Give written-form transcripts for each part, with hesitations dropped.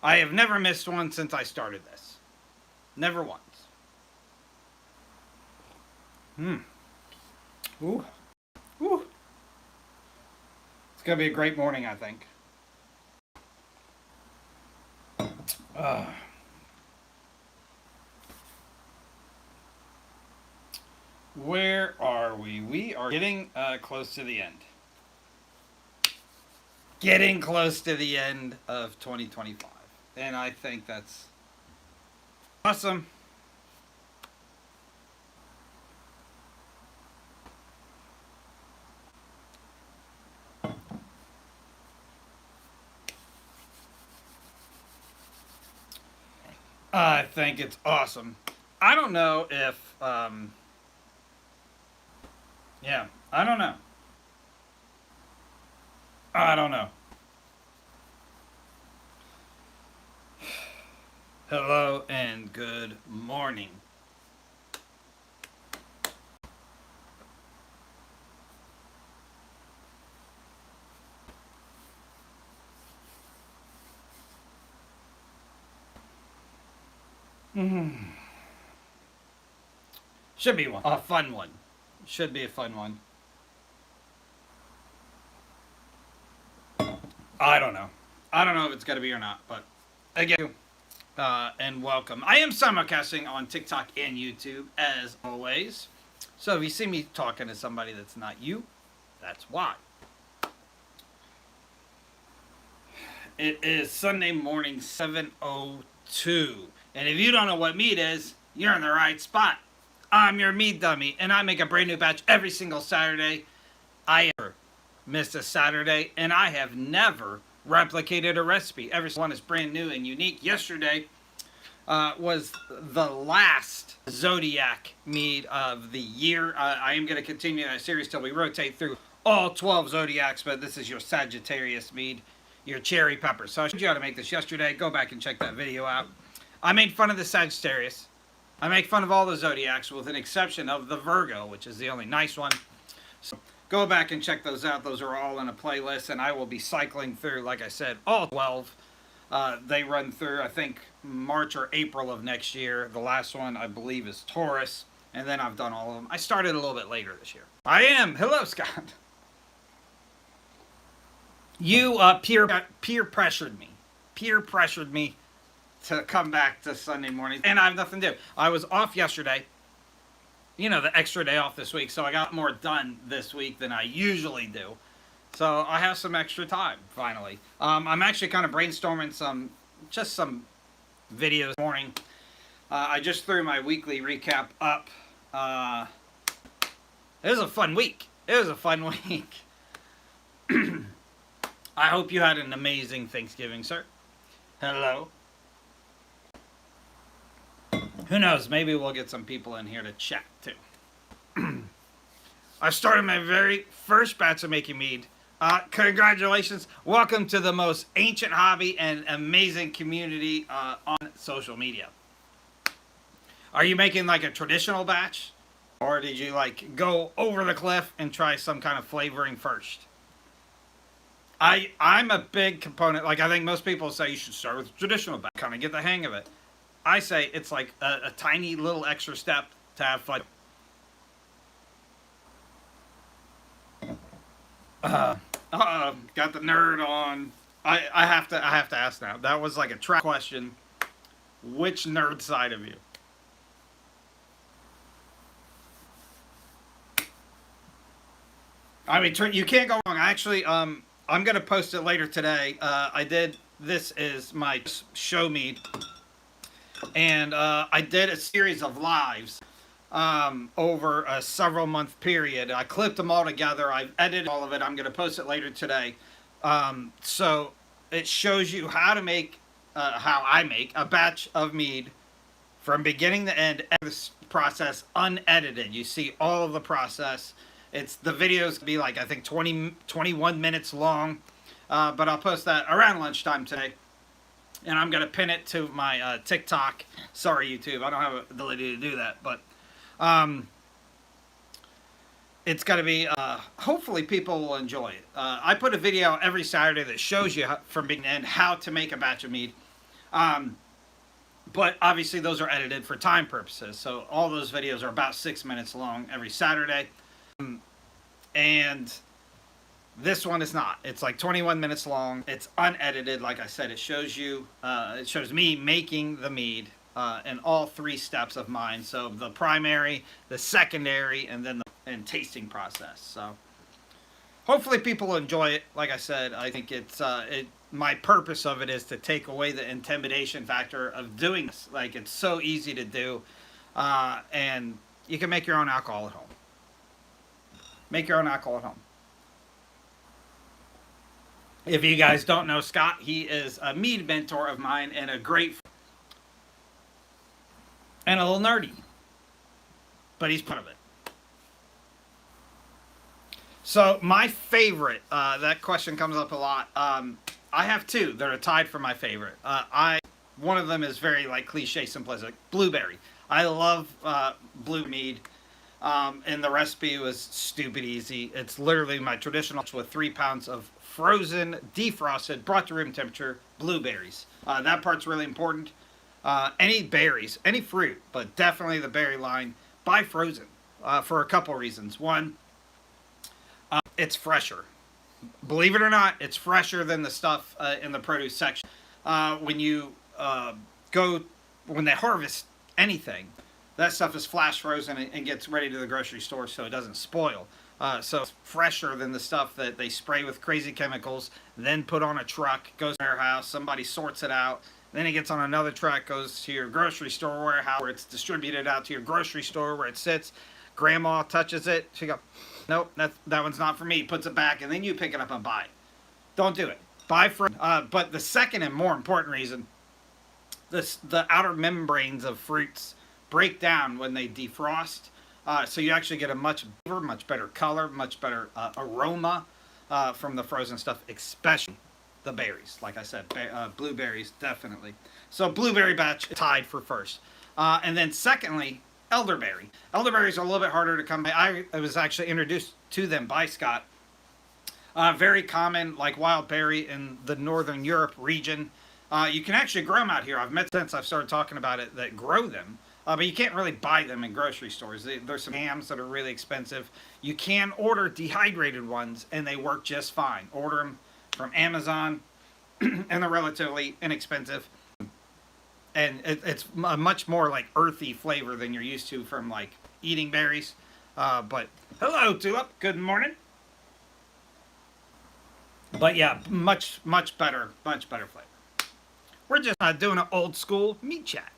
I have never missed one since I started this. Never once. Ooh. Ooh. It's going to be a great morning, I think. Where are we? We are getting close to the end. Getting close to the end of 2025. And I think that's awesome. I think it's awesome. I don't know if, yeah, I don't know. I don't know. Hello and good morning. Should be one. A fun one. Should be a fun one. I don't know. I don't know if it's going to be or not, but again, and welcome. I am simulcasting on TikTok and YouTube as always. So if you see me talking to somebody that's not you, that's why. It is Sunday morning, 7:02. And if you don't know what Mead is, you're in the right spot. I'm your Mead dummy, and I make a brand new batch every single Saturday. I never missed a Saturday, and I have never replicated a recipe. Every one is brand new and unique. Yesterday was the last Zodiac Mead of the year. I am going to continue that series till we rotate through all 12 Zodiacs, but this is your Sagittarius Mead, your cherry pepper. So I showed you how to make this yesterday. Go back and check that video out. I made fun of the Sagittarius. I make fun of all the Zodiacs with an exception of the Virgo, which is the only nice one. So go back and check those out. Those are all in a playlist, and I will be cycling through, like I said, all 12. They run through, I think, March or April of next year. The last one, I believe, is Taurus, and then I've done all of them. I started a little bit later this year. I am. Hello, Scott. You peer pressured me. Peer pressured me to come back to Sunday mornings, and I have nothing to do. I was off yesterday. You know, the extra day off this week, so I got more done this week than I usually do. So I have some extra time, finally. I'm actually kind of brainstorming some videos this morning. I just threw my weekly recap up. It was a fun week. It was a fun week. I hope you had an amazing Thanksgiving, sir. Hello. Who knows? Maybe we'll get some people in here to chat, too. I started my very first batch of making mead. Congratulations. Welcome to the most ancient hobby and amazing community on social media. Are you making like a traditional batch? Or did you like go over the cliff and try some kind of flavoring first? I'm a big component. Like I think most people say you should start with a traditional batch. Kind of get the hang of it. I say it's like a tiny little extra step to have fun. Got the nerd on. I have to ask now. That was like a trap question. Which nerd side of you? I mean, you can't go wrong. Actually, I'm gonna post it later today. This is my show mead. And I did a series of lives over a several month period. I clipped them all together. I've edited all of it. I'm going to post it later today. So it shows you how to make, how I make a batch of mead from beginning to end. This process unedited. You see all of the process. The videos be like, I think 21 minutes long. But I'll post that around lunchtime today. And I'm going to pin it to my TikTok. Sorry, YouTube. I don't have the ability to do that. But it's going to be, hopefully people will enjoy it. I put a video every Saturday that shows you from beginning to end how to make a batch of mead. But obviously those are edited for time purposes. So all those videos are about 6 minutes long every Saturday. And this one is not. It's like 21 minutes long. It's unedited. Like I said, it shows you, it shows me making the mead in all 3 steps of mine. So the primary, the secondary, and then the tasting process. So hopefully people enjoy it. Like I said, I think my purpose of it is to take away the intimidation factor of doing this. Like, it's so easy to do, and you can make your own alcohol at home. Make your own alcohol at home. If you guys don't know Scott, he is a mead mentor of mine and a great and a little nerdy, but he's part of it. So my favorite, that question comes up a lot. I have 2 that are tied for my favorite. One of them is very like cliche simplistic, blueberry. I love blue mead. And the recipe was stupid easy. It's literally my traditional with 3 pounds of frozen, defrosted, brought to room temperature blueberries. That part's really important. Any berries, any fruit, but definitely the berry line, buy frozen for a couple reasons. One, it's fresher. Believe it or not, it's fresher than the stuff in the produce section. When they harvest anything, that stuff is flash frozen and gets ready to the grocery store so it doesn't spoil. So it's fresher than the stuff that they spray with crazy chemicals, then put on a truck, goes to a warehouse, somebody sorts it out, then it gets on another truck, goes to your grocery store warehouse where it's distributed out to your grocery store where it sits. Grandma touches it. She goes, nope, that one's not for me. Puts it back, and then you pick it up and buy it. Don't do it. Buy for. But the second and more important reason, the outer membranes of fruits break down when they defrost. So you actually get a much better color, much better aroma from the frozen stuff, especially the berries. Like I said, blueberries, definitely. So blueberry batch tied for first. And then secondly, elderberry. Elderberries are a little bit harder to come by. I was actually introduced to them by Scott. Very common, like wild berry in the Northern Europe region. You can actually grow them out here. I've met since I've started talking about it that grow them. But you can't really buy them in grocery stores. There's some hams that are really expensive. You can order dehydrated ones, and they work just fine. Order them from Amazon, and they're relatively inexpensive. And it's a much more like earthy flavor than you're used to from like eating berries. But hello, Tulip. Good morning. But yeah, much better flavor. We're just doing an old school meat chat.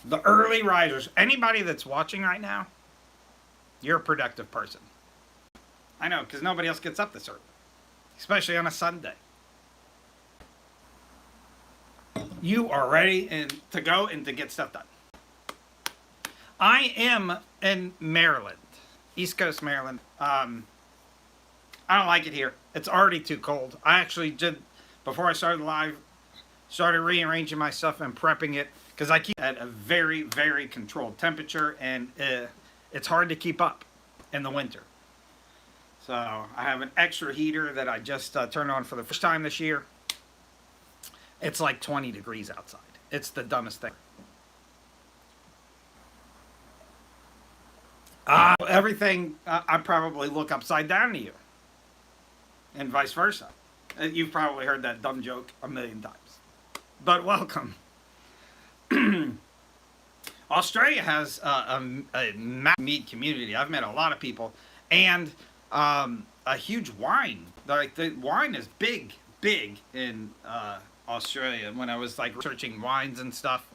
The early risers, anybody that's watching right now, you're a productive person. I know, because nobody else gets up this early, especially on a Sunday. You are ready to go and to get stuff done. I am in Maryland, East Coast Maryland. I don't like it here. It's already too cold. I actually did, before I started live, started rearranging my stuff and prepping it because I keep at a very, very controlled temperature, and it's hard to keep up in the winter. So I have an extra heater that I just turned on for the first time this year. It's like 20 degrees outside. It's the dumbest thing. Everything, I probably look upside down to you. And vice versa. You've probably heard that dumb joke a million times. But welcome. Australia has a mead community. I've met a lot of people. And a huge wine. Like, the wine is big in Australia. When I was like researching wines and stuff.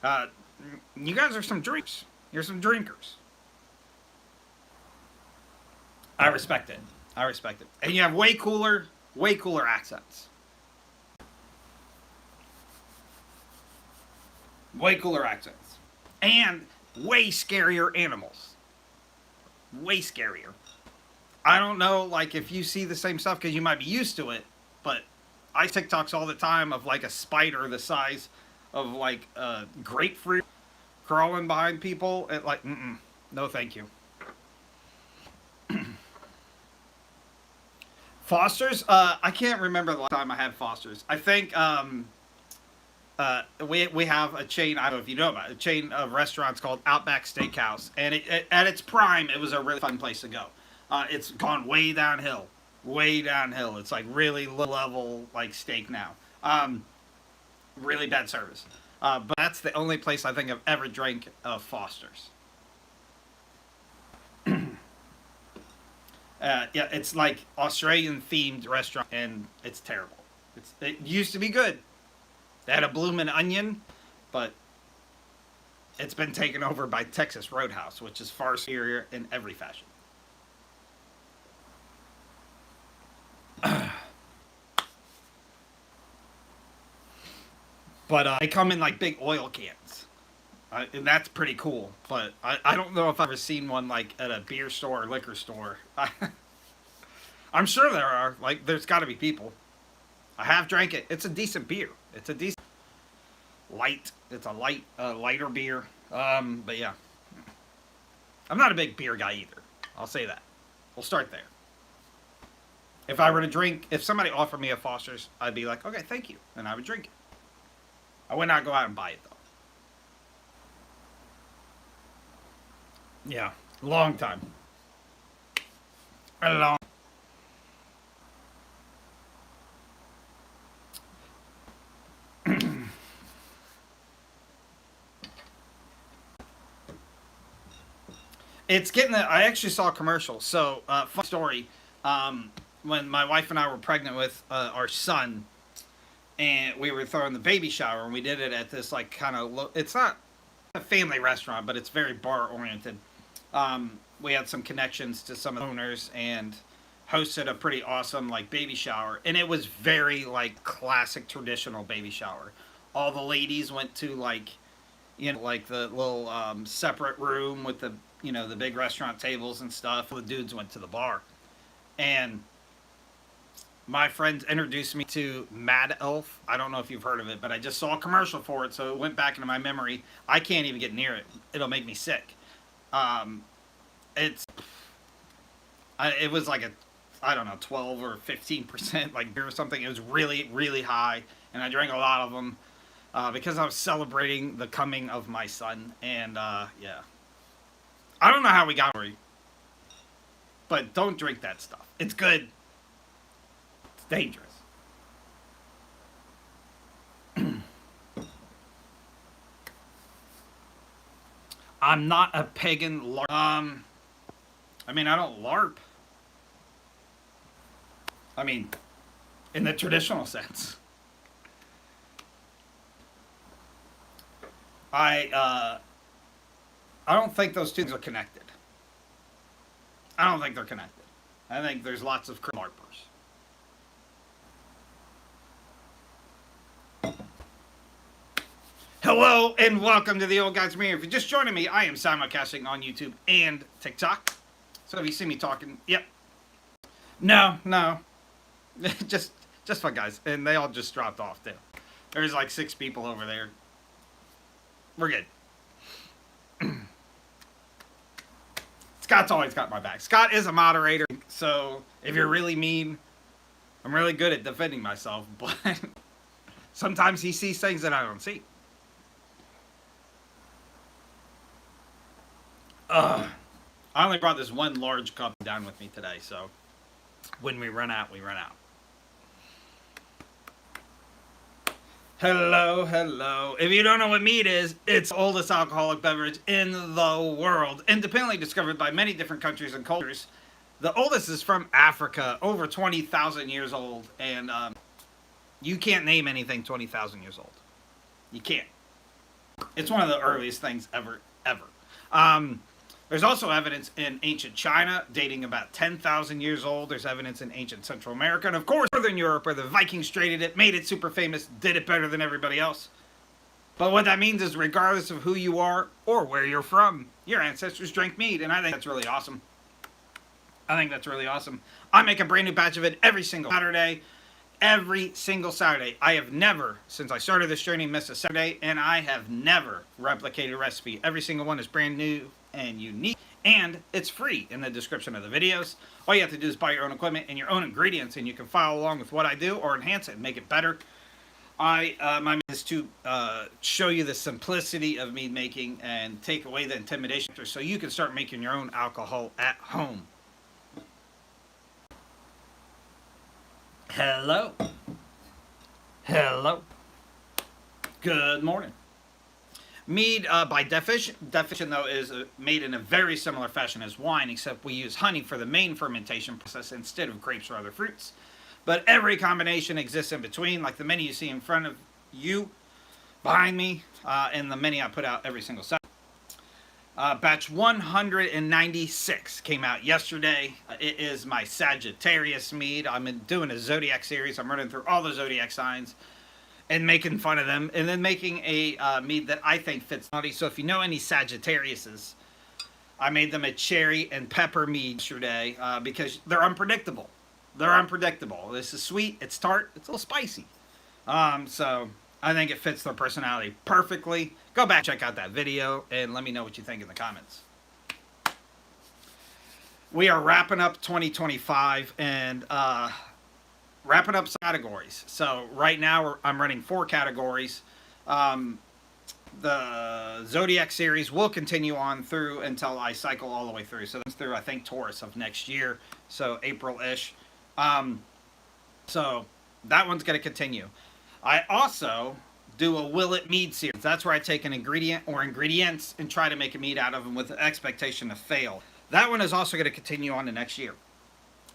You guys are some drinkers. You're some drinkers. I respect it. And you have way cooler accents. Way cooler accents. And way scarier animals. Way scarier. I don't know, like, if you see the same stuff, because you might be used to it, but I TikToks all the time of, like, a spider the size of, like, a grapefruit crawling behind people. It, like, no thank you. Foster's? I can't remember the last time I had Foster's. I think we have a chain. I don't know if you know about it, a chain of restaurants called Outback Steakhouse, and at its prime, it was a really fun place to go. It's gone way downhill, way downhill. It's like really low level like steak now. Really bad service. But that's the only place I think I've ever drank Foster's. Yeah, it's like Australian themed restaurant, and it's terrible. It used to be good. They had a bloomin' onion, but it's been taken over by Texas Roadhouse, which is far superior in every fashion. But they come in like big oil cans. And that's pretty cool. But I don't know if I've ever seen one like at a beer store or liquor store. I'm sure there are. Like, there's got to be people. I have drank it. It's a decent beer. It's a decent light. It's a lighter beer. But yeah, I'm not a big beer guy either. I'll say that. We'll start there. If I were to drink, if somebody offered me a Foster's, I'd be like, okay, thank you, and I would drink it. I would not go out and buy it though. Yeah, long time. A long. It's getting. I actually saw a commercial. So, fun story. When my wife and I were pregnant with our son, and we were throwing the baby shower, and we did it at this like kind of. It's not a family restaurant, but it's very bar oriented. We had some connections to some owners and hosted a pretty awesome like baby shower, and it was very like classic traditional baby shower. All the ladies went to like, like the little separate room with the the big restaurant tables and stuff. The dudes went to the bar, and my friend introduced me to Mad Elf. I don't know if you've heard of it, but I just saw a commercial for it, so it went back into my memory. I can't even get near it. It'll make me sick. It's it was like I don't know, 12 or 15% like beer or something. It was really, really high, and I drank a lot of them because I was celebrating the coming of my son. And yeah, I don't know how we got worried, but don't drink that stuff. It's good. It's dangerous. I'm not a pagan LARP. I mean, I don't LARP. I mean, in the traditional sense. I don't think those two things are connected. I don't think they're connected. I think there's lots of LARPers. Hello and welcome to the Old Guys Mirror. If you're just joining me, I am simulcasting on YouTube and TikTok. So if you see me talking, yep. No. just fun guys. And they all just dropped off too. There's like 6 people over there. We're good. Scott's always got my back. Scott is a moderator, so if you're really mean, I'm really good at defending myself, but sometimes he sees things that I don't see. I only brought this one large cup down with me today, so when we run out, we run out. Hello. If you don't know what mead is, it's the oldest alcoholic beverage in the world, independently discovered by many different countries and cultures. The oldest is from Africa, over 20,000 years old, and you can't name anything 20,000 years old. You can't. It's one of the earliest things ever. There's also evidence in ancient China, dating about 10,000 years old. There's evidence in ancient Central America. And of course, Northern Europe, where the Vikings traded it, made it super famous, did it better than everybody else. But what that means is regardless of who you are or where you're from, your ancestors drank mead. And I think that's really awesome. I make a brand new batch of it every single Saturday. I have never, since I started this journey, missed a Saturday. And I have never replicated a recipe. Every single one is brand new and unique, And it's free in the description of the videos. All you have to do is buy your own equipment and your own ingredients, and you can follow along with what I do or enhance it and make it better. My mission is to show you the simplicity of mead making and take away the intimidation so you can start making your own alcohol at home. Hello. Hello. Good morning. Mead, by definition though, is made in a very similar fashion as wine, except we use honey for the main fermentation process instead of grapes or other fruits. But every combination exists in between, like the menu you see in front of you, behind me, and the menu I put out every single Saturday. Batch 196 came out yesterday. It is my Sagittarius mead. I'm doing a Zodiac series. I'm running through all the Zodiac signs and making fun of them, and then making a mead that I think fits naughty. So if you know any Sagittariuses, I made them a cherry and pepper mead yesterday because they're unpredictable. They're unpredictable. This is sweet, it's tart, it's a little spicy. So I think it fits their personality perfectly. Go back, check out that video, and let me know what you think in the comments. We are wrapping up 2025 and wrapping up some categories. So right now I'm running 4 categories. The Zodiac series will continue on through until I cycle all the way through. So that's through, I think, Taurus of next year. So April-ish. So that one's going to continue. I also do a Will It Mead series. That's where I take an ingredient or ingredients and try to make a mead out of them with the expectation to fail. That one is also going to continue on to next year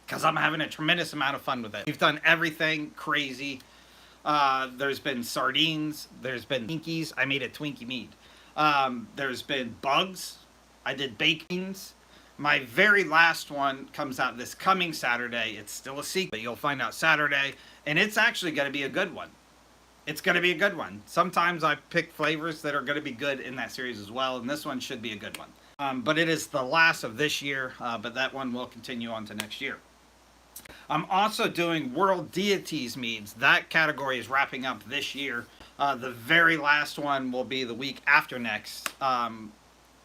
because I'm having a tremendous amount of fun with it. We've done everything crazy. There's been sardines. There's been Twinkies. I made a Twinkie mead. There's been bugs. I did baked beans. My very last one comes out this coming Saturday. It's still a secret. You'll find out Saturday. And it's actually going to be a good one. It's going to be a good one. Sometimes I pick flavors that are going to be good in that series as well. And this one should be a good one. But it is the last of this year. But that one will continue on to next year. I'm also doing World Deities meads. That category is wrapping up this year. The very last one will be the week after next.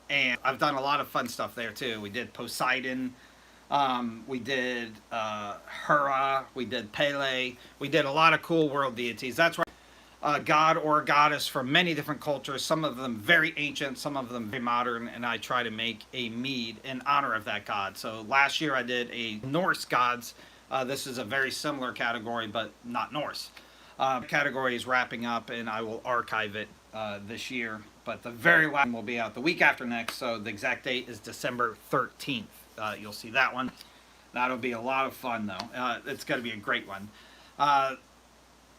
And I've done a lot of fun stuff there too. We did Poseidon, we did Hera, we did Pele. We did a lot of cool world deities. That's right. God or goddess from many different cultures, some of them very ancient, some of them very modern, and I try to make a mead in honor of that god. So last year I did a Norse gods. This is a very similar category, but not Norse. Category is wrapping up, and I will archive it this year. But the very last one will be out the week after next, so the exact date is December 13th. You'll see that one. That'll be a lot of fun, though. It's going to be a great one.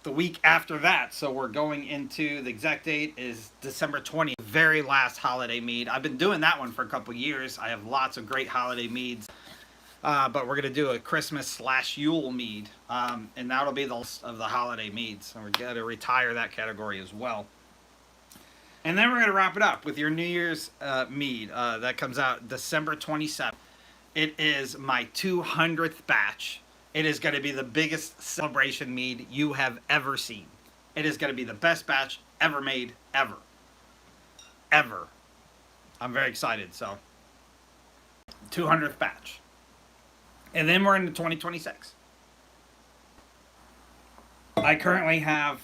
The week after that, so we're going into, the exact date is December 20th, very last holiday mead. I've been doing that one for a couple years. I have lots of great holiday meads. But we're going to do a Christmas/Yule mead, and that'll be the list of the holiday meads. So we're going to retire that category as well. And then we're going to wrap it up with your New Year's mead. That comes out December 27th. It is my 200th batch. It is going to be the biggest celebration mead you have ever seen. It is going to be the best batch ever made, ever. Ever. I'm very excited, so 200th batch. And then we're into 2026. I currently have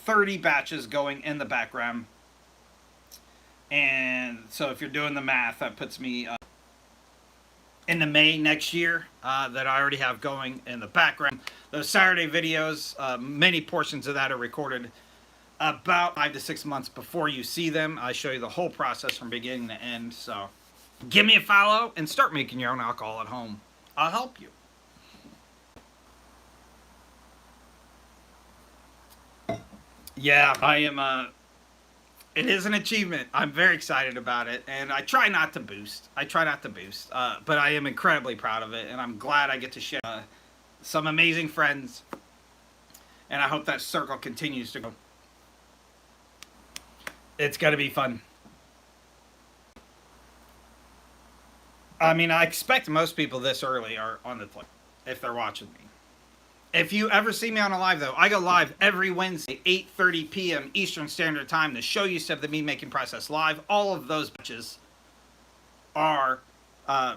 30 batches going in the background. And so if you're doing the math, that puts me into May next year that I already have going in the background. Those Saturday videos, many portions of that are recorded about 5 to 6 months before you see them. I show you the whole process from beginning to end. So give me a follow and start making your own alcohol at home. I'll help you. Yeah, I am, it is an achievement. I'm very excited about it, and I try not to boast. But I am incredibly proud of it, and I'm glad I get to share some amazing friends, and I hope that circle continues to go. It's going to be fun. I mean, I expect most people this early are on the play, if they're watching me. If you ever see me on a live, though, I go live every Wednesday, 8:30 p.m. Eastern Standard Time to show you stuff the mead making process live. All of those batches are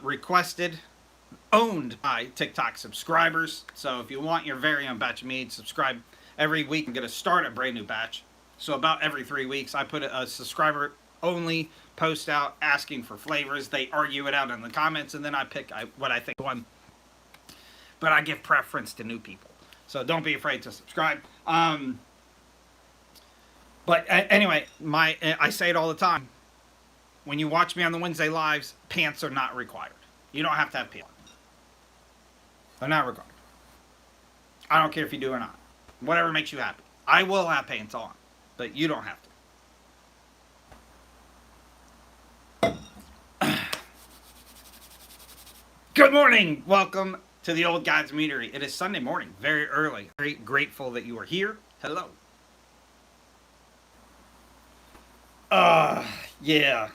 requested, owned by TikTok subscribers. So if you want your very own batch of mead, subscribe every week and get a start a brand new batch. So about every 3 weeks, I put a subscriber only post out asking for flavors. They argue it out in the comments, and then I pick what I think one. But I give preference to new people, so don't be afraid to subscribe. But anyway, I say it all the time. When you watch me on the Wednesday lives, pants are not required. You don't have to have pants. They're not required. I don't care if you do or not. Whatever makes you happy. I will have pants on, but you don't have to. Good morning. Welcome to the Old God's Meadery. It is Sunday morning, very early. Very grateful that you are here. Hello. Yeah.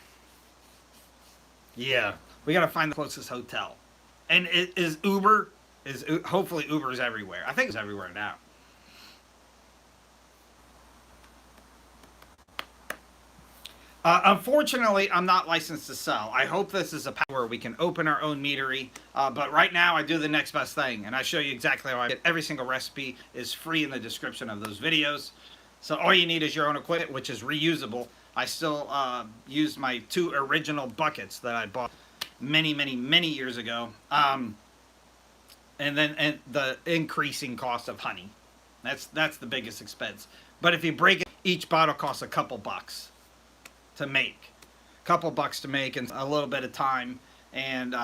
We gotta find the closest hotel. And hopefully Uber's everywhere. I think it's everywhere now. Unfortunately, I'm not licensed to sell. I hope this is a path where we can open our own meadery. But right now, I do the next best thing, and I show you exactly how I get every single recipe. Is free in the description of those videos. So all you need is your own equipment, which is reusable. I still use my 2 original buckets that I bought many years ago. And the increasing cost of honey. That's the biggest expense. But if you break it, each bottle costs a couple bucks to make. Couple bucks to make and a little bit of time. And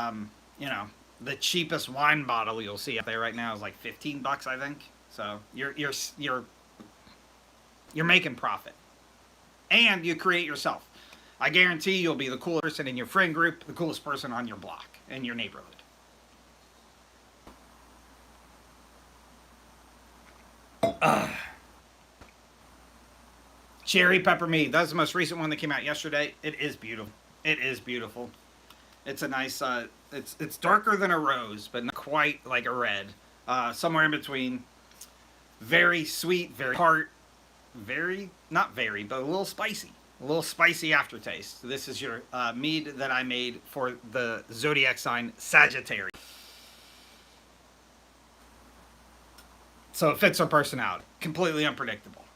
you know, the cheapest wine bottle you'll see out there right now is like 15 bucks, I think. So you're making profit. And you create yourself. I guarantee you'll be the coolest person in your friend group, the coolest person on your block, in your neighborhood. Cherry pepper mead. That's the most recent one that came out yesterday. It is beautiful. It is beautiful. It's a nice, it's darker than a rose, but not quite like a red. Somewhere in between. Very sweet, very tart. Not very, but a little spicy. A little spicy aftertaste. This is your mead that I made for the zodiac sign Sagittarius. So it fits our personality. Completely unpredictable.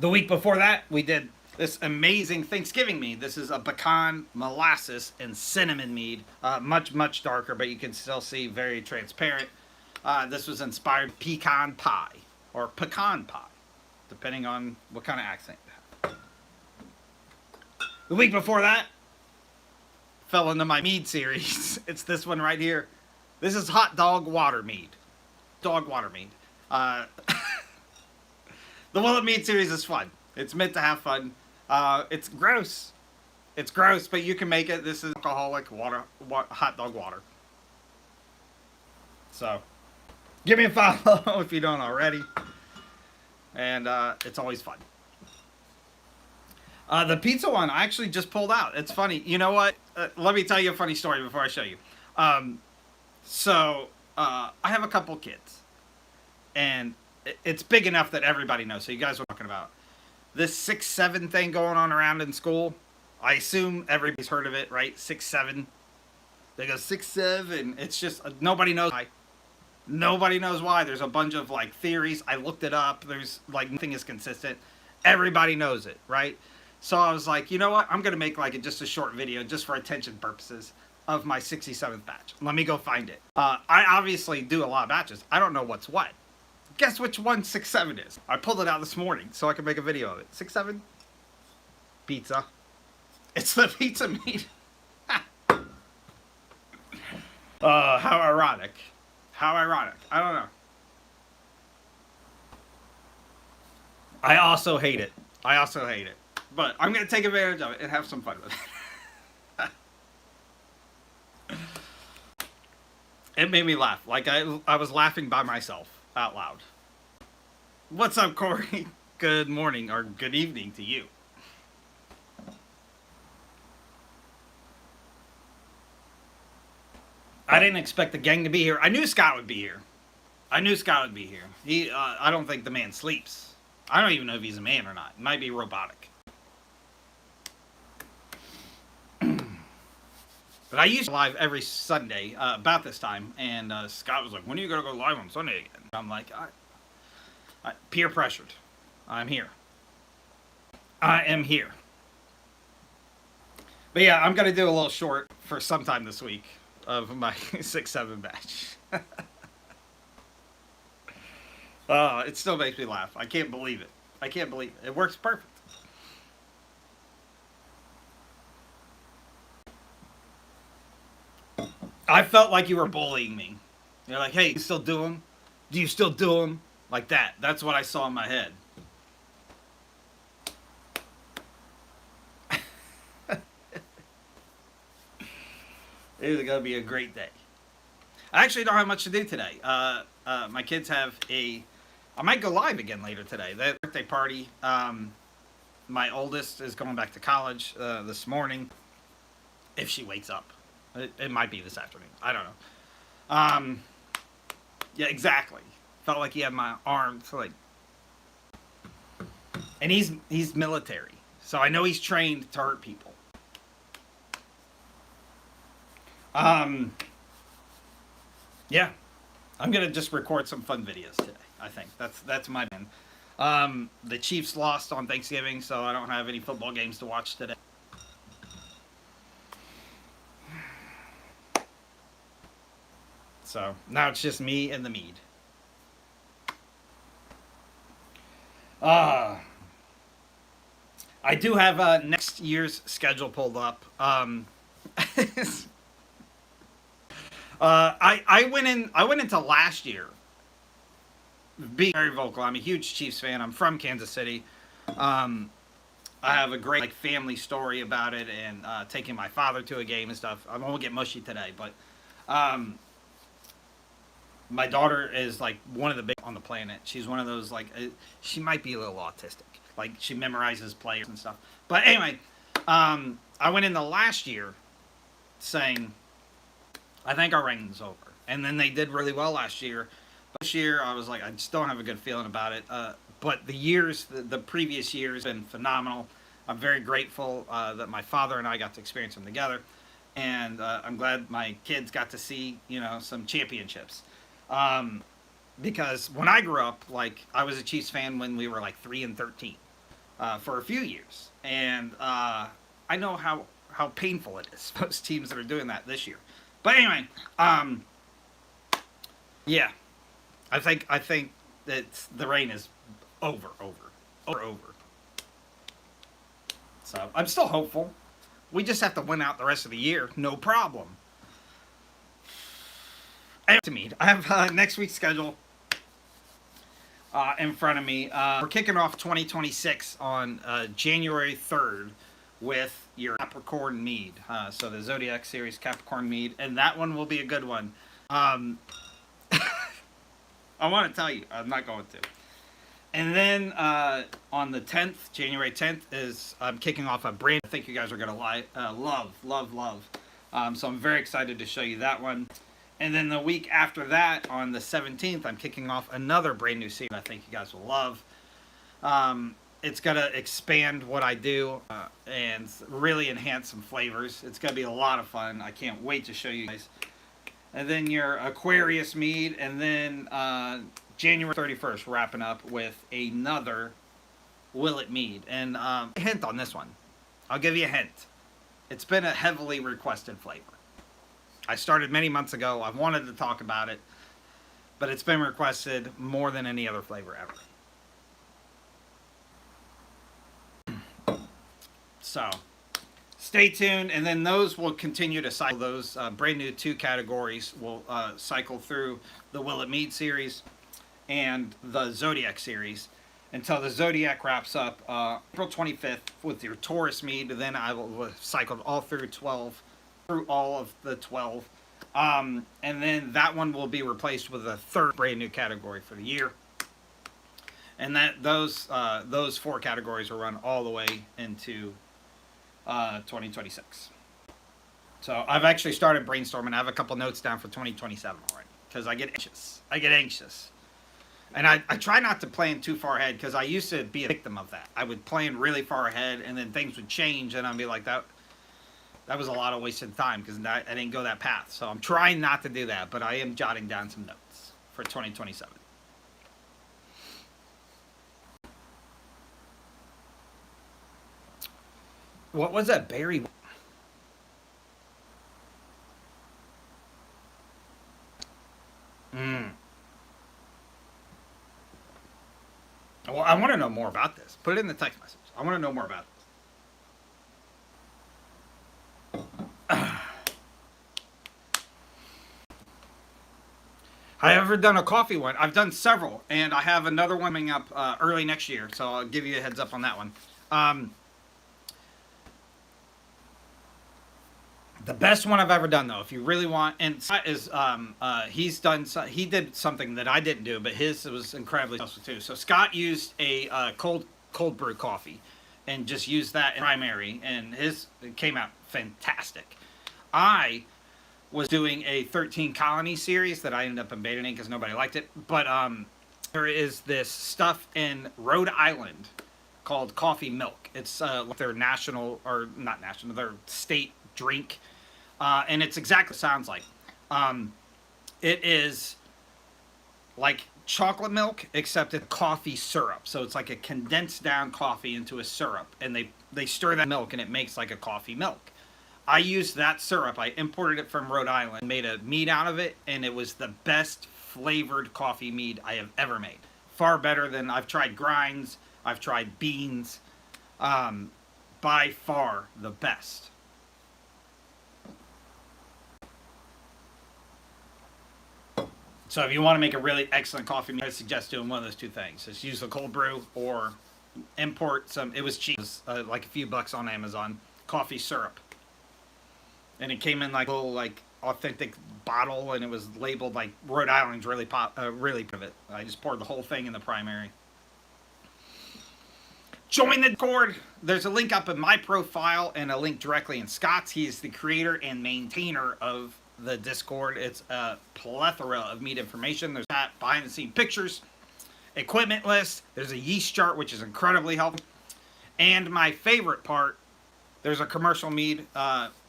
The week before that, we did this amazing Thanksgiving mead. This is a pecan, molasses, and cinnamon mead. Much darker, but you can still see very transparent. This was inspired pecan pie. Or pecan pie, depending on what kind of accent you have. The week before that, fell into my mead series. It's this one right here. This is hot dog water mead. Dog water mead. The Willet Mead series is fun. It's meant to have fun. It's gross. It's gross, but you can make it. This is alcoholic hot dog water. So, give me a follow if you don't already. And it's always fun. The pizza one I actually just pulled out. It's funny. You know what? Let me tell you a funny story before I show you. So I have a couple kids. And it's big enough that everybody knows. So you guys are talking about this 6'7" thing going on around in school. I assume everybody's heard of it, right? 6'7". They go 6'7". It's just nobody knows why. Nobody knows why. There's a bunch of like theories. I looked it up. There's like nothing is consistent. Everybody knows it, right? So I was like, you know what? I'm gonna make like just a short video just for attention purposes of my 67th batch. Let me go find it. I obviously do a lot of batches. I don't know what's what. Guess which one 6'7" is? I pulled it out this morning so I could make a video of it. 6'7" pizza. It's the pizza meat. How ironic. How ironic. I don't know. I also hate it. But I'm going to take advantage of it and have some fun with it. It made me laugh. Like I was laughing by myself out loud. What's up, Corey? Good morning or good evening to you. I didn't expect the gang to be here. I knew Scott would be here. I don't think the man sleeps. I don't even know if he's a man or not. He might be robotic. But I used to live every Sunday about this time, and Scott was like, "When are you gonna go live on Sunday again?" I'm like, "Peer pressured. I'm here. I am here." But yeah, I'm gonna do a little short for sometime this week of my 6-7 batch. It still makes me laugh. I can't believe it. I can't believe it. It works perfect. I felt like you were bullying me. You're like, "Hey, you still do them? Do you still do them?" Like that. That's what I saw in my head. It is gonna be a great day. I actually don't have much to do today. My kids have a. I might go live again later today. Their birthday party. My oldest is going back to college this morning. If she wakes up, it might be this afternoon. I don't know. Yeah, exactly. Felt like he had my arm, so like, and he's military, so I know he's trained to hurt people. Um, yeah, I'm gonna just record some fun videos today. I think that's my plan. The Chiefs lost on Thanksgiving, so I don't have any football games to watch today. So now it's just me and the Mead. Uh, I do have next year's schedule pulled up. I went into last year being very vocal. I'm a huge Chiefs fan. I'm from Kansas City. Um, I have a great like family story about it, and taking my father to a game and stuff. I won't get mushy today, but um, my daughter is like one of the big on the planet. She's one of those like she might be a little autistic. Like she memorizes players and stuff. But anyway, I went in the last year saying I think our reign's over, and then they did really well last year. But this year I was like I just don't have a good feeling about it. But the previous years been phenomenal. I'm very grateful that my father and I got to experience them together, and I'm glad my kids got to see some championships. Um, because when I grew up, like I was a Chiefs fan when we were like 3-13 for a few years, and I know how painful it is. Most teams that are doing that this year, but anyway, yeah, I think that the reign is over. So I'm still hopeful. We just have to win out the rest of the year, no problem. And to me, I have next week's schedule in front of me. We're kicking off 2026 on January 3rd with your Capricorn Mead. So the Zodiac series Capricorn Mead, and that one will be a good one. Um, I want to tell you, I'm not going to. And then on the 10th, January 10th, is I'm kicking off a brand. I think you guys are going to love. So I'm very excited to show you that one. And then the week after that, on the 17th, I'm kicking off another brand new series I think you guys will love. It's going to expand what I do and really enhance some flavors. It's going to be a lot of fun. I can't wait to show you guys. And then your Aquarius Mead, and then January 31st, wrapping up with another Willet Mead. And a hint on this one. I'll give you a hint. It's been a heavily requested flavor. I started many months ago. I've wanted to talk about it, but it's been requested more than any other flavor ever. So, stay tuned, and then those will continue to cycle. Those brand new 2 categories will cycle through the Willet Mead series and the Zodiac series until the Zodiac wraps up April 25th with your Taurus Mead. Then I will cycle all through all of the 12. And then that one will be replaced with a 3rd brand new category for the year. And those 4 categories will run all the way into 2026. So I've actually started brainstorming. I have a couple notes down for 2027 already because I get anxious. And I try not to plan too far ahead because I used to be a victim of that. I would plan really far ahead and then things would change and I'd be like that. That was a lot of wasted time because I didn't go that path. So I'm trying not to do that, but I am jotting down some notes for 2027. What was that berry? Mm. Well, I want to know more about this. Put it in the text message. I want to know more about this. I ever done a coffee one? I've done several, and I have another one coming up early next year. So I'll give you a heads up on that one. Um, The best one I've ever done, though, if you really want, and Scott is he did something that I didn't do, but his was incredibly successful too. So Scott used a cold brew coffee, and just used that in primary, and his it came out fantastic. I was doing a 13 colony series that I ended up abandoning because nobody liked it, but there is this stuff in Rhode Island called coffee milk. It's like their national, or not national, their state drink, and it's exactly what it sounds like. It is like chocolate milk, except it's coffee syrup. So it's like a condensed down coffee into a syrup, and they stir that milk, and it makes like a coffee milk. I used that syrup. I imported it from Rhode Island, made a mead out of it, and it was the best flavored coffee mead I have ever made. Far better than I've tried grinds. I've tried beans. By far the best. So if you want to make a really excellent coffee mead, I suggest doing one of those two things. Just use a cold brew or import some. It was cheap, it was, like a few bucks on Amazon. Coffee syrup, and it came in like a little like authentic bottle, and it was labeled like Rhode Island's really of it. I just poured the whole thing in the primary. Join the Discord. There's a link up in my profile and a link directly in Scott's. He is the creator and maintainer of the Discord. It's a plethora of meat information. There's that behind the scene pictures, equipment list. There's a yeast chart, which is incredibly helpful. And my favorite part, there's a commercial mead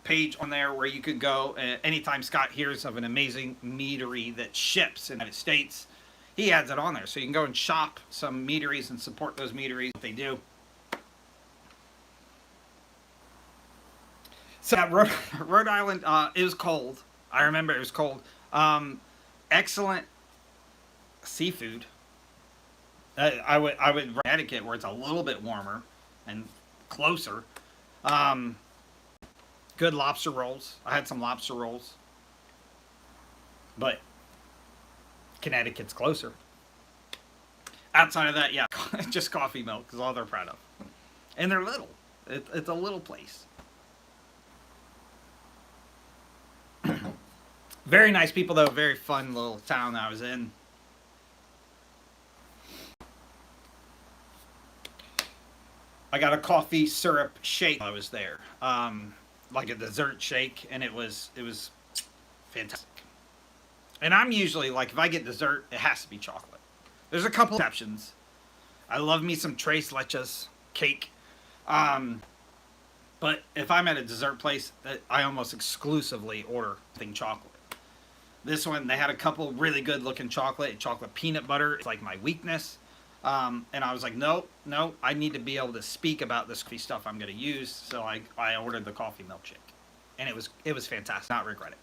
page on there where you could go anytime Scott hears of an amazing meadery that ships in the United States. He adds it on there, so you can go and shop some meaderies and support those meaderies, what they do. So Rhode Island, it was cold. I remember it was cold. Excellent seafood. I would Connecticut, where it's a little bit warmer and closer. Good lobster rolls. I had some lobster rolls, but Connecticut's closer. Outside of that, yeah, just coffee milk is all they're proud of, and they're little. It's a little place. Very nice people, though. Very fun little town I was in. I got a coffee syrup shake while I was there, like a dessert shake, and it was fantastic. And I'm usually like, if I get dessert, it has to be chocolate. There's a couple exceptions. I love me some tres leches cake. But if I'm at a dessert place, I almost exclusively order thing chocolate. This one, they had a couple really good looking chocolate peanut butter. It's like my weakness. And I was like, no, I need to be able to speak about this coffee stuff I'm going to use. So I ordered the coffee milkshake. And it was fantastic. Not regret it.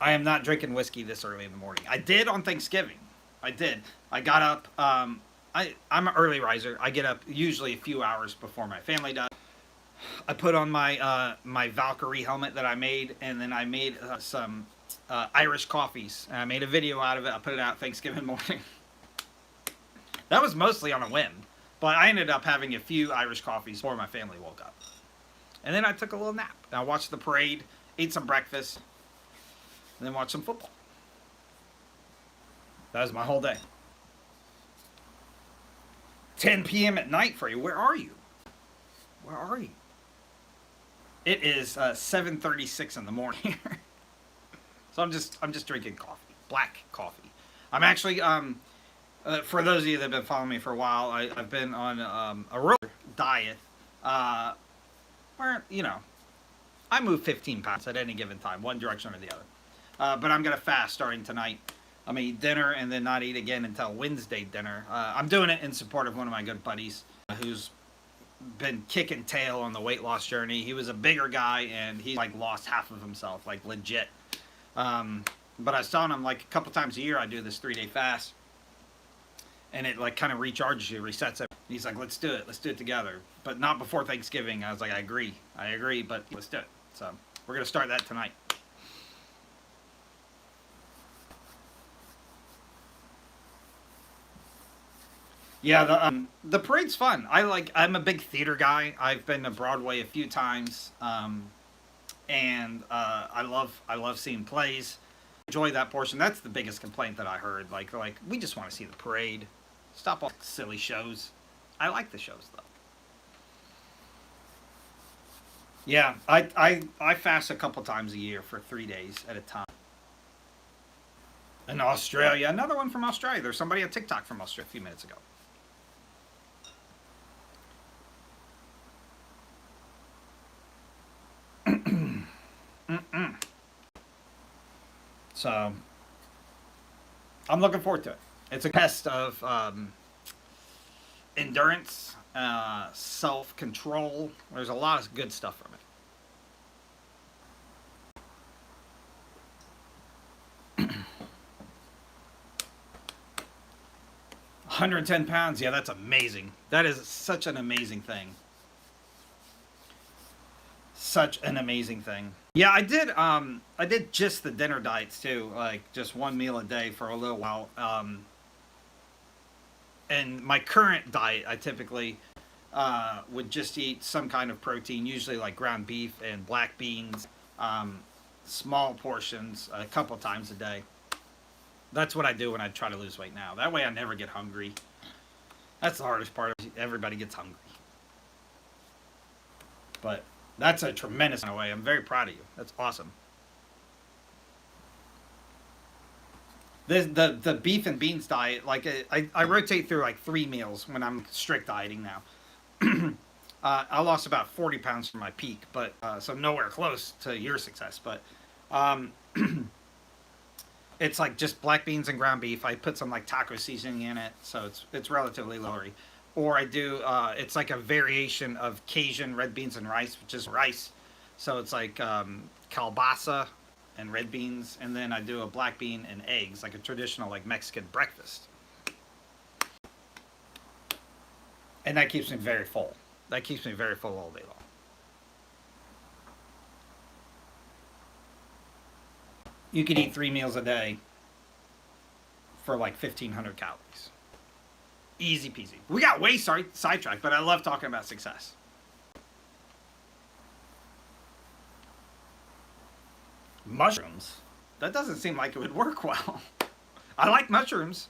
I am not drinking whiskey this early in the morning. I did on Thanksgiving. I did. I got up. I'm an early riser. I get up usually a few hours before my family does. I put on my my Valkyrie helmet that I made, and then I made some Irish coffees. And I made a video out of it. I put it out Thanksgiving morning. That was mostly on a whim, but I ended up having a few Irish coffees before my family woke up. And then I took a little nap. I watched the parade, ate some breakfast, and then watched some football. That was my whole day. 10 p.m. at night for you. Where are you? Where are you? It is 7:36 in the morning here. So I'm just drinking coffee, black coffee. I'm actually for those of you that have been following me for a while, I've been on a real diet Uh, where, I move 15 pounds at any given time, one direction or the other. But I'm going to fast starting tonight. I'm going to eat dinner and then not eat again until Wednesday dinner. I'm doing it in support of one of my good buddies who's been kicking tail on the weight loss journey. He was a bigger guy and he like lost half of himself, like legit. But I was telling him like a couple times a year I do this 3-day fast, and it like kind of recharges you, resets it. He's like, let's do it. Let's do it together. But not before Thanksgiving. I was like, I agree, but let's do it. So we're going to start that tonight. Yeah, the parade's fun. I'm a big theater guy. I've been to Broadway a few times, and I love seeing plays. Enjoy that portion. That's the biggest complaint that I heard. Like we just want to see the parade. Stop all silly shows. I like the shows though. Yeah, I fast a couple times a year for 3 days at a time. In Australia, another one from Australia. There's somebody on TikTok from Australia a few minutes ago. Mm-mm. So I'm looking forward to it. It's a test of endurance, self control. There's a lot of good stuff from it. 110 pounds. Yeah, that's amazing. That is such an amazing thing. Such an amazing thing. Yeah, I did just the dinner diets too, like just one meal a day for a little while. And my current diet, I typically would just eat some kind of protein, usually like ground beef and black beans, um, small portions, a couple times a day. That's what I do when I try to lose weight now. That way I never get hungry. That's the hardest part. Everybody gets hungry. But that's a tremendous way. I'm very proud of you. That's awesome. The beef and beans diet, like I rotate through like 3 meals when I'm strict dieting now. I lost about 40 pounds from my peak, but so nowhere close to your success. But um, it's like just black beans and ground beef. I put some like taco seasoning in it, so it's relatively lowery. Or I do it's like a variation of Cajun red beans and rice, which is rice. So it's like kalbasa and red beans, and then I do a black bean and eggs, like a traditional like Mexican breakfast, and that keeps me very full. That keeps me very full all day long. You could eat 3 meals a day for like 1,500 calories. Easy peasy. We got way sidetracked, but I love talking about success. Mushrooms? That doesn't seem like it would work well. I like mushrooms,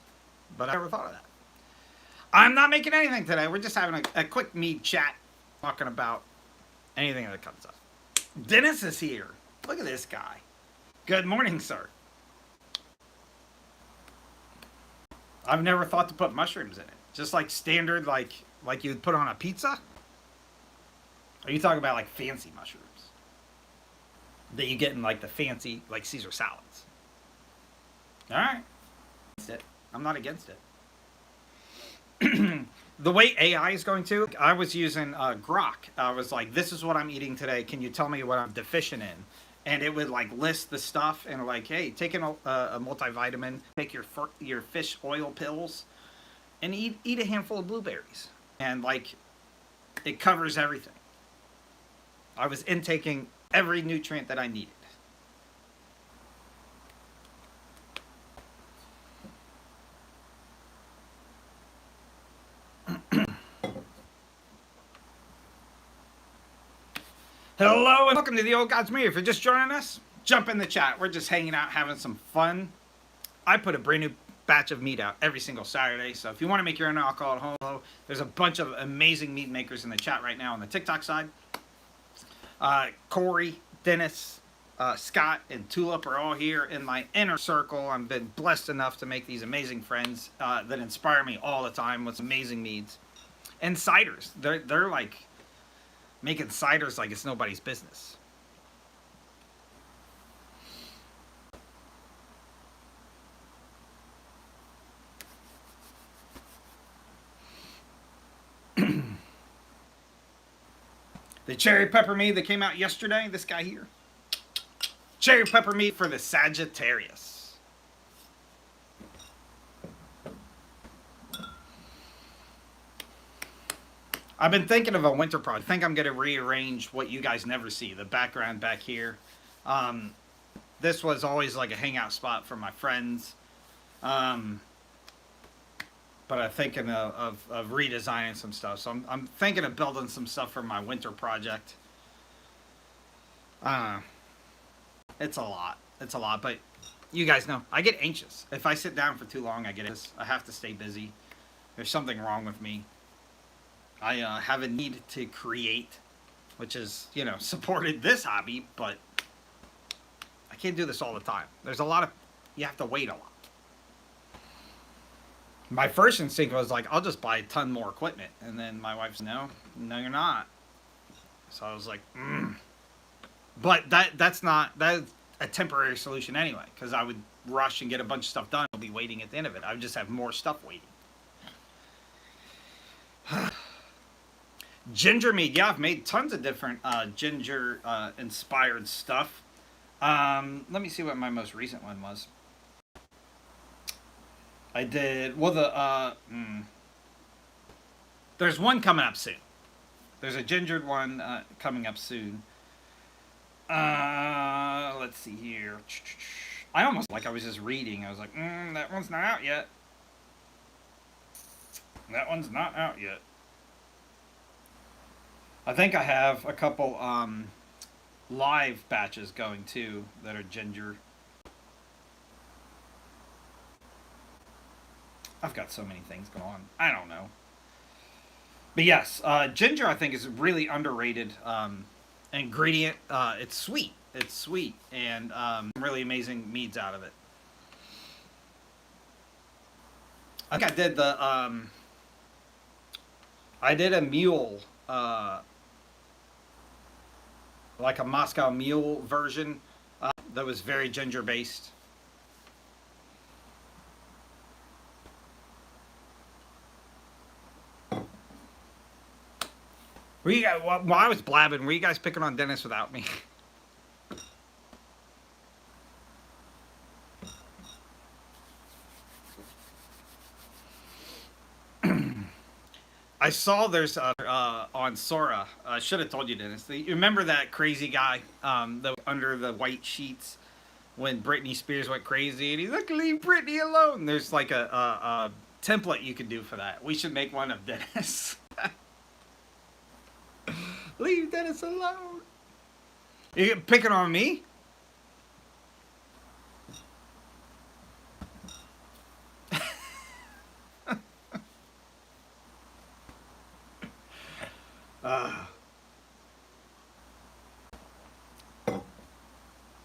but I never thought of that. I'm not making anything today. We're just having a quick mead chat, talking about anything that comes up. Dennis is here. Look at this guy. Good morning, sir. I've never thought to put mushrooms in it. Just like standard, like you'd put on a pizza. Are you talking about like fancy mushrooms that you get in like the fancy like Caesar salads? All right, I'm not against it. The way AI is going to, I was using Grok. I was like, this is what I'm eating today. Can you tell me what I'm deficient in? And it would like list the stuff and like, hey, take a multivitamin, take your fish oil pills, and eat a handful of blueberries. And like, it covers everything. I was intaking every nutrient that I needed. Hello and welcome to the Old Gods Media. If you're just joining us, jump in the chat. We're just hanging out, having some fun. I put a brand new batch of meat out every single Saturday. So if you want to make your own alcohol at home, there's a bunch of amazing meat makers in the chat right now on the TikTok side. Corey, Dennis, Scott, and Tulip are all here in my inner circle. I've been blessed enough to make these amazing friends that inspire me all the time with amazing meads and ciders. They're like making ciders like it's nobody's business. The cherry pepper mead that came out yesterday, this guy here. Cherry pepper mead for the Sagittarius. I've been thinking of a winter project. I think I'm going to rearrange what you guys never see. The background back here. This was always like a hangout spot for my friends. But I'm thinking of redesigning some stuff. So I'm thinking of building some stuff for my winter project. It's a lot. It's a lot. But you guys know, I get anxious. If I sit down for too long, I get anxious. I have to stay busy. There's something wrong with me. I have a need to create, which is, supported this hobby, but I can't do this all the time. There's a lot of, you have to wait a lot. My first instinct was like, I'll just buy a ton more equipment. And then my wife's, no, you're not. So I was like, But that's a temporary solution anyway, because I would rush and get a bunch of stuff done. I'll be waiting at the end of it. I would just have more stuff waiting. Ginger mead. Yeah, I've made tons of different ginger inspired stuff. Let me see what my most recent one was. I did, there's one coming up soon. There's a gingered one coming up soon. Let's see here. I almost, like I was just reading. I was like, that one's not out yet. That one's not out yet. I think I have a couple live batches going too that are ginger. I've got so many things going on. I don't know. But yes, ginger I think is a really underrated ingredient. It's sweet. It's sweet. And really amazing meads out of it. I think I did I did a mule, like a Moscow mule version that was very ginger based. Were you guys, while I was blabbing, were you guys picking on Dennis without me? I saw there's on Sora. I should have told you, Dennis. You remember that crazy guy that was under the white sheets when Britney Spears went crazy, and he's like, "Leave Britney alone." There's like a template you could do for that. We should make one of Dennis. Leave Dennis alone. You picking on me?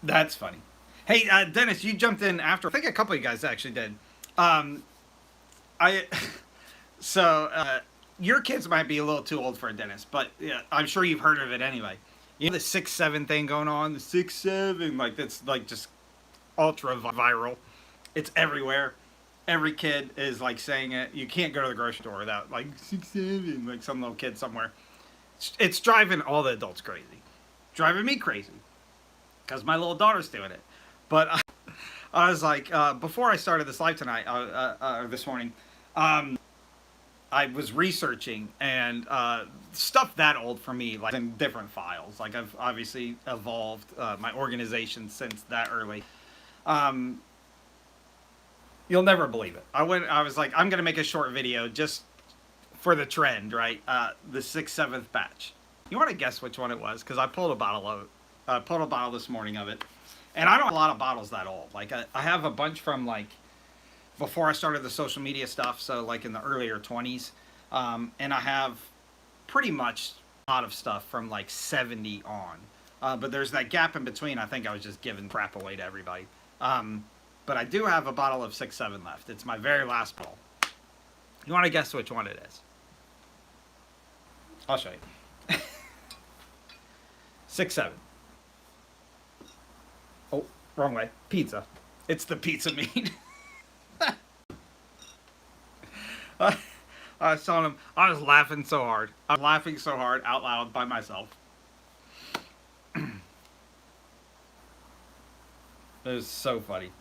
That's funny. Hey, Dennis, you jumped in after. I think a couple of you guys actually did. I so your kids might be a little too old for a dentist, but yeah, I'm sure you've heard of it anyway. You know the 6-7 thing going on, the 6-7, like that's like just ultra viral. It's everywhere. Every kid is like saying it. You can't go to the grocery store without like 6-7, like some little kid somewhere. It's driving all the adults crazy, driving me crazy, because my little daughter's doing it. But I was like, before I started this live tonight, or this morning, I was researching and stuff that old for me, like in different files. Like I've obviously evolved my organization since that early. You'll never believe it. I was like, I'm gonna make a short video just for the trend, right? The 6-7th batch. You want to guess which one it was? Because I pulled a bottle of it. Pulled a bottle this morning of it, and I don't have a lot of bottles that old. Like I have a bunch from like before I started the social media stuff, so like in the earlier 20s, and I have pretty much a lot of stuff from like 70 on. But there's that gap in between. I think I was just giving crap away to everybody. But I do have a bottle of 6-7 left. It's my very last bottle. You want to guess which one it is? I'll show you. 6-7. Oh, wrong way. Pizza. It's the pizza meat. I was telling him, I was laughing so hard. I was laughing so hard out loud by myself. It was so funny.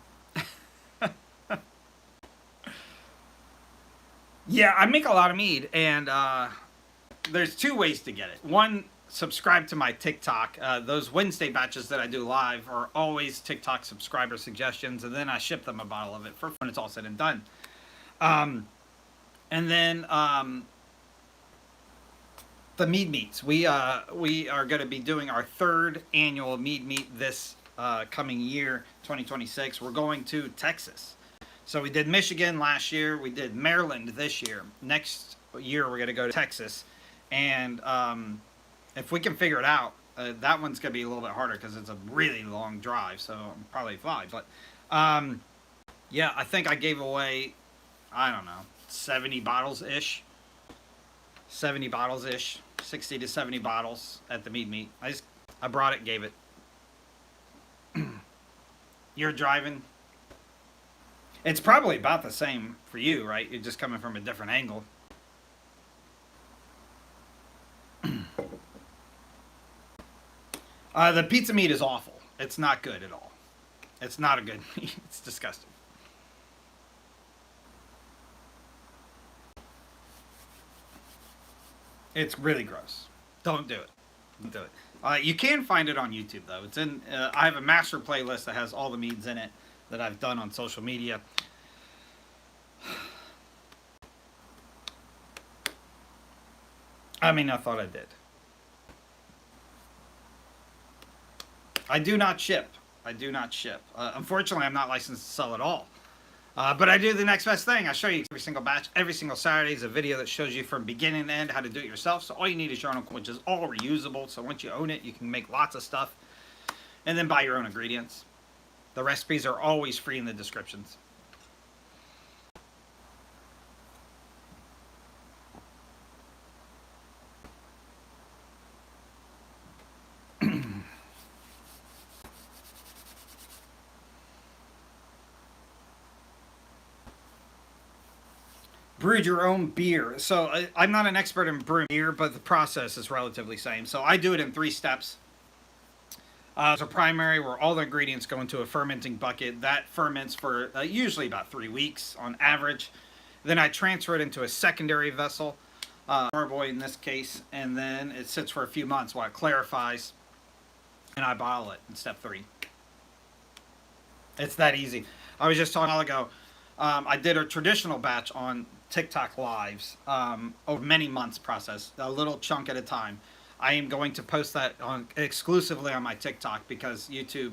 Yeah, I make a lot of mead, and there's two ways to get it. One, subscribe to my TikTok. Those Wednesday batches that I do live are always TikTok subscriber suggestions, and then I ship them a bottle of it for when it's all said and done. And then the mead meets. We are going to be doing our third annual mead meet this coming year, 2026. We're going to Texas. So we did Michigan last year. We did Maryland this year. Next year we're going to go to Texas. And if we can figure it out, that one's going to be a little bit harder because it's a really long drive. So I'm probably fine. But yeah, I think I gave away, I don't know, 70 bottles-ish. 70 bottles-ish. 60 to 70 bottles at the mead meet. I brought it, gave it. You're driving. It's probably about the same for you, right? You're just coming from a different angle. The pizza meat is awful. It's not good at all. It's not a good meat. It's disgusting. It's really gross. Don't do it. Don't do it. You can find it on YouTube, though. It's in. I have a master playlist that has all the meads in it that I've done on social media. I mean, I thought I did. I do not ship. I do not ship. Unfortunately, I'm not licensed to sell at all. But I do the next best thing. I show you every single batch. Every single Saturday is a video that shows you from beginning to end how to do it yourself. So all you need is your own, which is all reusable. So once you own it, you can make lots of stuff and then buy your own ingredients. The recipes are always free in the descriptions. Brewed your own beer. So I'm not an expert in brewing beer, but the process is relatively same. So I do it in 3 steps. There's a primary where all the ingredients go into a fermenting bucket. That ferments for usually about 3 weeks on average. Then I transfer it into a secondary vessel, Boy in this case, and then it sits for a few months while it clarifies, and I bottle it in step 3. It's that easy. I was just talking a while ago. I did a traditional batch on TikTok lives over many months process, a little chunk at a time. I am going to post that on exclusively on my TikTok because YouTube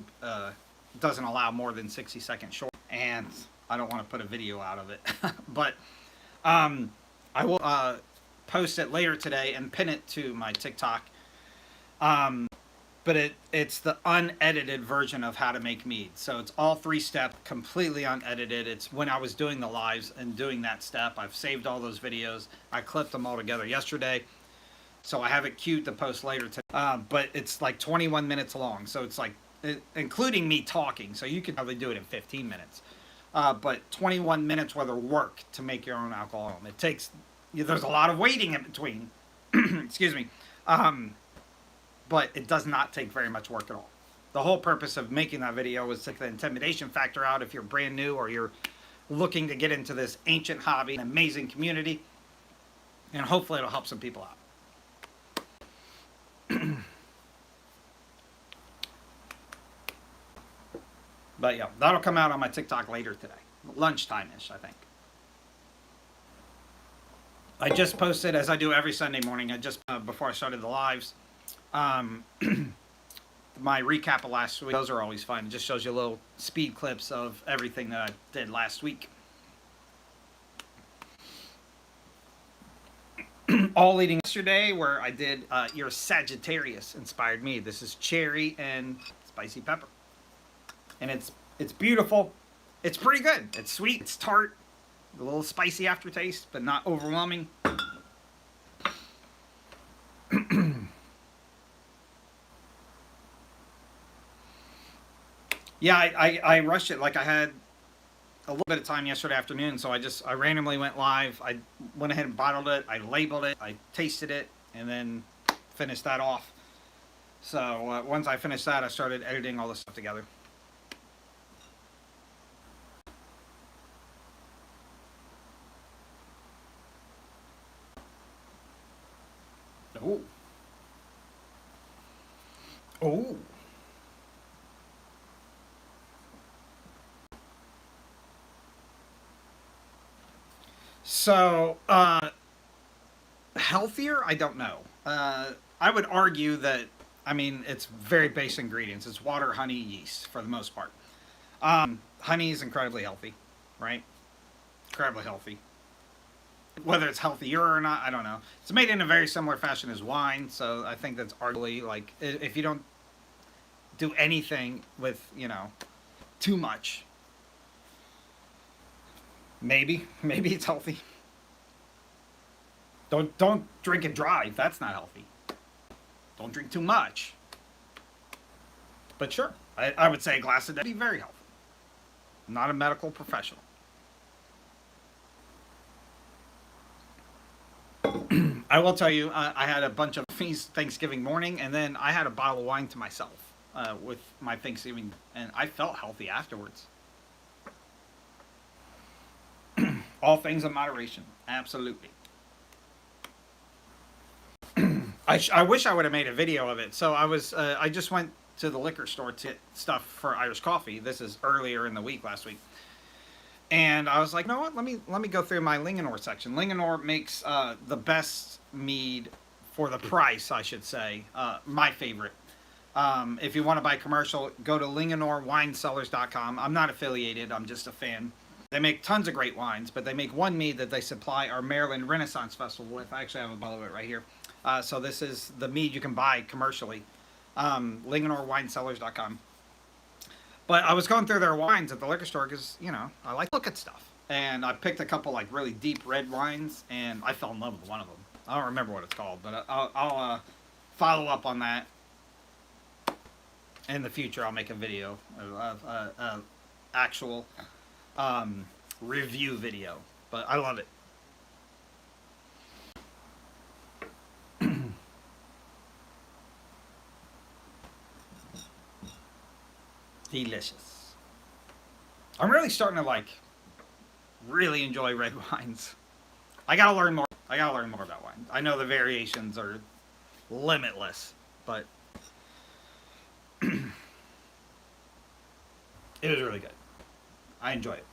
doesn't allow more than 60-second short, and I don't want to put a video out of it. But I will post it later today and pin it to my TikTok. But it's the unedited version of how to make mead. So it's all 3-step, completely unedited. It's when I was doing the lives and doing that step. I've saved all those videos. I clipped them all together yesterday. So I have it queued to post later today. But it's like 21 minutes long. So it's like, including me talking. So you could probably do it in 15 minutes. But 21 minutes worth of work to make your own alcohol. It takes, there's a lot of waiting in between. Excuse me. But it does not take very much work at all. The whole purpose of making that video was to take the intimidation factor out if you're brand new or you're looking to get into this ancient hobby, an amazing community, and hopefully it'll help some people out. But yeah, that'll come out on my TikTok later today. Lunchtime-ish, I think. I just posted, as I do every Sunday morning, before I started the lives, my recap of last week. Those are always fun. It just shows you little speed clips of everything that I did last week. All leading yesterday, where I did your Sagittarius inspired me. This is cherry and spicy pepper, and it's beautiful. It's pretty good. It's sweet. It's tart. A little spicy aftertaste, but not overwhelming. Yeah, I rushed it. Like I had a little bit of time yesterday afternoon, so I randomly went live. I went ahead and bottled it. I labeled it. I tasted it, and then finished that off. So once I finished that, I started editing all this stuff together. Oh, oh. So healthier? I don't know. I would argue that. I mean, it's very base ingredients. It's water, honey, yeast for the most part. Honey is incredibly healthy, right? Incredibly healthy. Whether it's healthier or not, I don't know. It's made in a very similar fashion as wine, so I think that's arguably like if you don't do anything with too much, maybe it's healthy. Don't drink it dry. That's not healthy. Don't drink too much. But sure, I would say a glass a day would be very healthy. I'm not a medical professional. I will tell you, I had a bunch of feast Thanksgiving morning, and then I had a bottle of wine to myself with my Thanksgiving, and I felt healthy afterwards. All things in moderation, absolutely. I wish I would have made a video of it. So I just went to the liquor store to get stuff for Irish coffee. This is earlier in the week, last week. And I was like, you know what? Let me go through my Linganore section. Linganore makes the best mead for the price, I should say. My favorite. If you want to buy commercial, go to LinganoreWineCellars.com. I'm not affiliated. I'm just a fan. They make tons of great wines, but they make one mead that they supply our Maryland Renaissance Festival with. I actually have a bottle of it right here. So this is the mead you can buy commercially. LinganoreWineCellars.com. But I was going through their wines at the liquor store because, I like to look at stuff. And I picked a couple like really deep red wines, and I fell in love with one of them. I don't remember what it's called, but I'll follow up on that in the future. I'll make a video, actual review video. But I love it. Delicious. I'm really starting to really enjoy red wines. I gotta learn more. I gotta learn more about wine. I know the variations are limitless, but it was really good. I enjoy it.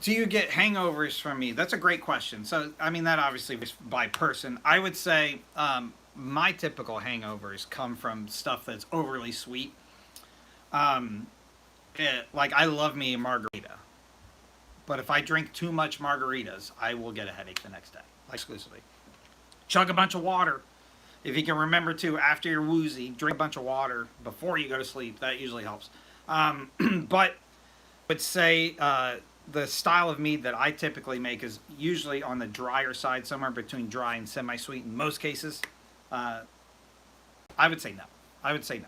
Do you get hangovers from me? That's a great question. So, I mean, that obviously was by person. I would say my typical hangovers come from stuff that's overly sweet. Um, like, I love me a margarita. But if I drink too much margaritas, I will get a headache the next day, exclusively. Chug a bunch of water. If you can remember to, after you're woozy, drink a bunch of water before you go to sleep. That usually helps. But I would say the style of mead that I typically make is usually on the drier side, somewhere between dry and semi-sweet in most cases. Uh, I would say no. I would say no.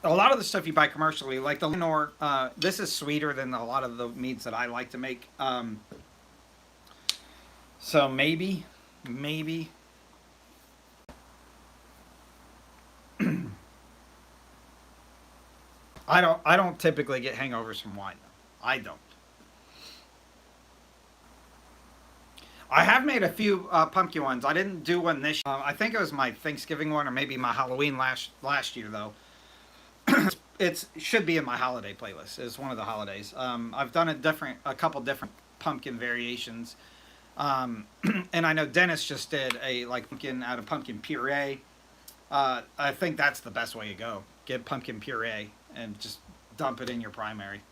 A lot of the stuff you buy commercially, like the Lenore, this is sweeter than a lot of the meads that I like to make. So maybe. I don't typically get hangovers from wine though. I don't. I have made a few pumpkin ones. I didn't do one this year. I think it was my Thanksgiving one or maybe my Halloween last year though. It should be in my holiday playlist. It's one of the holidays. I've done a couple different pumpkin variations, and I know Dennis just did a like pumpkin out of pumpkin puree. I think that's the best way to go. Get pumpkin puree and just dump it in your primary.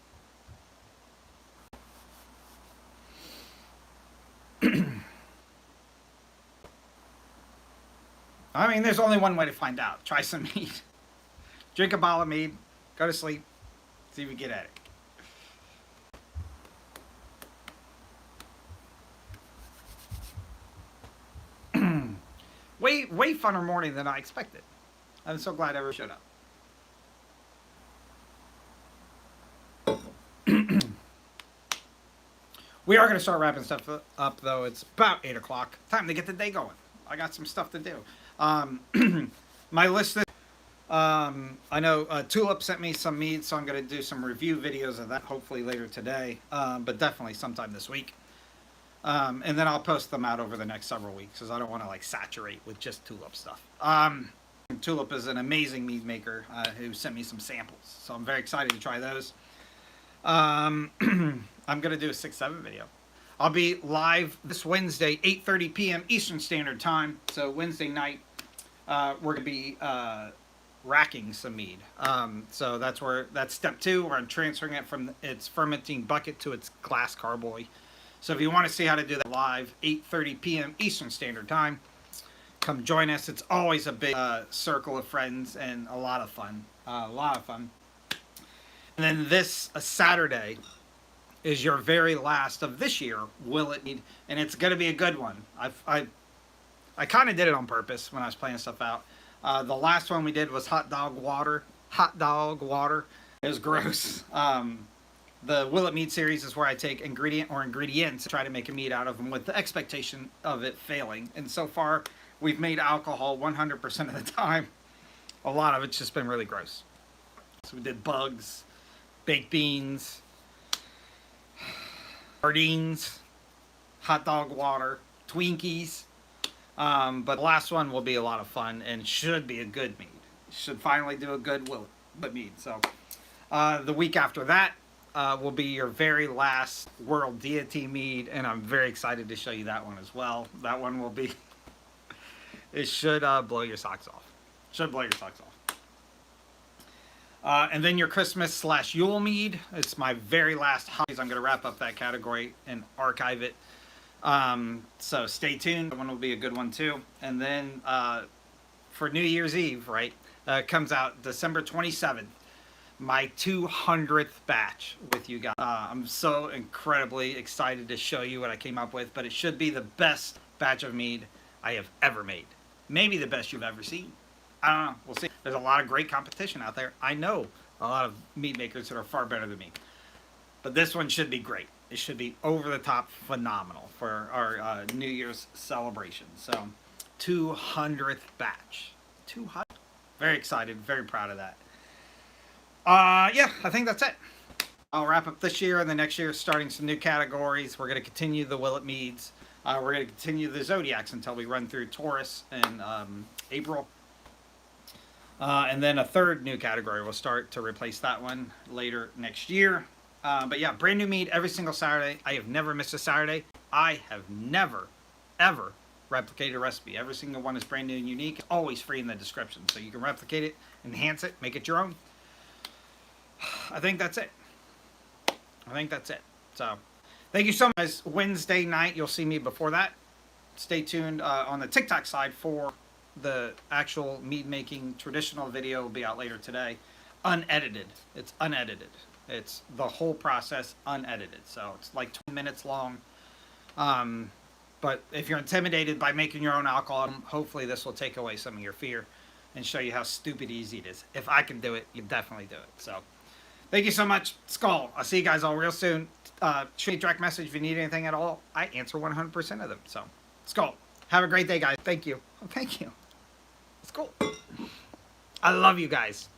I mean, there's only one way to find out. Try some mead. Drink a bottle of mead. Go to sleep. See if you get at it. Way funner morning than I expected. I'm so glad I ever showed up. We are going to start wrapping stuff up, though. It's about 8 o'clock. Time to get the day going. I got some stuff to do. My list is, I know Tulip sent me some mead, so I'm going to do some review videos of that hopefully later today, but definitely sometime this week. And then I'll post them out over the next several weeks because I don't want to like saturate with just Tulip stuff. Tulip is an amazing mead maker who sent me some samples, so I'm very excited to try those. I'm going to do a 6-7 video. I'll be live this Wednesday, 8:30 p.m. Eastern Standard Time. So Wednesday night, we're going to be racking some mead. So that's step 2, where I'm transferring it from its fermenting bucket to its glass carboy. So if you want to see how to do that live, 8:30 p.m. Eastern Standard Time, come join us. It's always a big circle of friends and a lot of fun. And then this Saturday is your very last of this year, Will It Mead? And it's going to be a good one. I kind of did it on purpose when I was playing stuff out. The last one we did was hot dog water. It was gross. The Will It Mead series is where I take ingredient or ingredients and try to make a mead out of them with the expectation of it failing. And so far, we've made alcohol 100% of the time. A lot of it's just been really gross. So we did bugs, baked beans, sardines, hot dog water, Twinkies. But the last one will be a lot of fun and should be a good mead. Should finally do a good Will It Mead. So the week after that will be your very last World Deity Mead, and I'm very excited to show you that one as well. That one will be, it should blow your socks off. Should blow your socks off. And then your Christmas / Yule Mead. It's my very last holidays. I'm going to wrap up that category and archive it. So stay tuned. That one will be a good one too. And then for New Year's Eve, right, comes out December 27th. My 200th batch with you guys. I'm so incredibly excited to show you what I came up with, but it should be the best batch of mead I have ever made. Maybe the best you've ever seen. I don't know. We'll see. There's a lot of great competition out there. I know a lot of mead makers that are far better than me. But this one should be great. It should be over the top phenomenal for our New Year's celebration. So, 200th batch. 200. Very excited. Very proud of that. Yeah, I think that's it. I'll wrap up this year and the next year, starting some new categories. We're going to continue the Will It Meads. We're going to continue the Zodiacs until we run through Taurus in April. And then a third new category will start to replace that one later next year. But yeah, brand new mead every single Saturday. I have never missed a Saturday. I have never, ever replicated a recipe. Every single one is brand new and unique. It's always free in the description. So you can replicate it, enhance it, make it your own. I think that's it. So thank you so much. Guys, Wednesday night, you'll see me before that. Stay tuned on the TikTok side for the actual mead making traditional video. Will be out later today. Unedited. It's unedited. It's the whole process unedited. So it's like 20 minutes long. But if you're intimidated by making your own alcohol, hopefully this will take away some of your fear and show you how stupid easy it is. If I can do it, you definitely do it. So thank you so much. Skull. I'll see you guys all real soon. Shoot me a direct message if you need anything at all. I answer 100% of them. So Skull. Have a great day, guys. Thank you. Thank you. It's cool. I love you guys.